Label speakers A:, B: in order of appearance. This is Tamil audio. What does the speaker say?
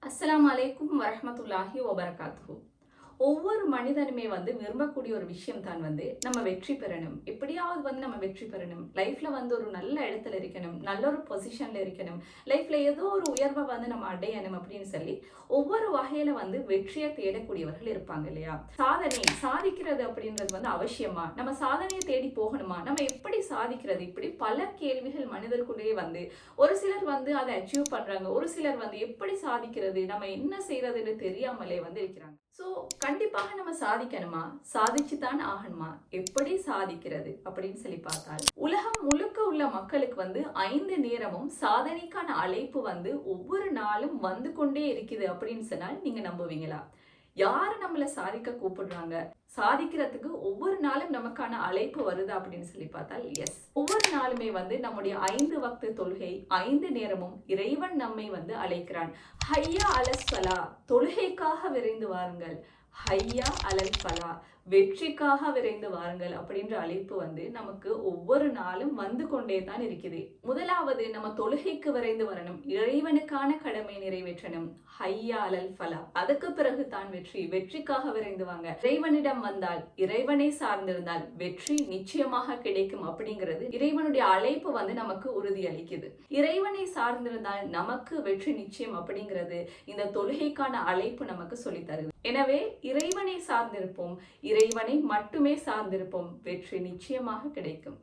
A: அஸ்ஸலாமு அலைக்கும் வரஹ்மத்துல்லாஹி வபரகாத்துஹு. ஒவ்வொரு மனிதனுமே விரும்பக்கூடிய ஒரு விஷயம் தான் நம்ம வெற்றி பெறணும். எப்படியாவது நம்ம வெற்றி பெறணும். லைஃப்ல ஒரு நல்ல இடத்துல இருக்கணும். நல்ல ஒரு பொசிஷன்ல இருக்கணும். லைஃப்ல ஏதோ ஒரு உயர்வை நம்ம அடையணும் அப்படின்னு சொல்லி ஒவ்வொரு வகையில வெற்றியை தேடக்கூடியவர்கள் இருப்பாங்க இல்லையா? சாதிக்கிறது அப்படின்றது அவசியமா? நம்ம சாதனையை தேடி போகணுமா? நம்ம எப்படி சாதிக்கிறது? இப்படி பல கேள்விகள் மனிதர்களுடைய ஒரு சிலர் அதை அச்சீவ் பண்றாங்க. ஒரு சிலர் எப்படி சாதிக்கிறது? நம்ம என்ன செய்யறதுன்னு தெரியாமலே இருக்கிறாங்க. ஸோ கண்டிப்பாக நம்ம சாதிக்கணுமா? சாதிச்சுதான் ஆகணுமா? எப்படி சாதிக்கிறது அப்படின்னு சொல்லி பார்த்தால், உலகம் முழுக்க உள்ள மக்களுக்கு 5 நேரமும் சாதனைக்கான அழைப்பு ஒவ்வொரு நாளும் வந்து கொண்டே இருக்குது அப்படின்னு சொன்னால் நீங்க நம்புவீங்களா? யாரு நம்மள சாதிக்க கூப்பிடுறாங்க? சாதிக்கிறதுக்கு ஒவ்வொரு நாளும் நமக்கான அழைப்பு வருது அப்படின்னு சொல்லி பார்த்தால் எஸ். ஒவ்வொரு நாளுமே நம்முடைய 5 வக்து தொழுகை 5 நேரமும் இறைவன் நம்மை அழைக்கிறான். ஹையா அலஸ் ஸலா, தொழுகைக்காக விரைந்து வாருங்கள். ஹையா அலல் ஃபலா, வெற்றிக்காக விரைந்து வாருங்கள் அப்படின்ற அழைப்பு நமக்கு ஒவ்வொரு நாளும் வந்து கொண்டே தான் இருக்குது. முதலாவது நம்ம தொழுகைக்கு விரைந்து வரணும். இறைவனுக்கான கடமை நிறைவேற்றணும். ஹையா அலல் ஃபலா, அதுக்கு பிறகு தான் வெற்றி. வெற்றிக்காக விரைந்து வாங்க. இறைவனிடம் வந்தால், இறைவனை சார்ந்திருந்தால் வெற்றி நிச்சயமாக கிடைக்கும் அப்படிங்கிறது இறைவனுடைய அழைப்பு நமக்கு உறுதி அளிக்குது. இறைவனை சார்ந்திருந்தால் நமக்கு வெற்றி நிச்சயம் அப்படிங்கிறது இந்த தொழுகைக்கான அழைப்பு நமக்கு சொல்லி தருது. எனவே இறைவனை சார்ந்திருப்போம். இறைவனை மட்டுமே சார்ந்திருப்போம். வெற்றி நிச்சயமாக கிடைக்கும்.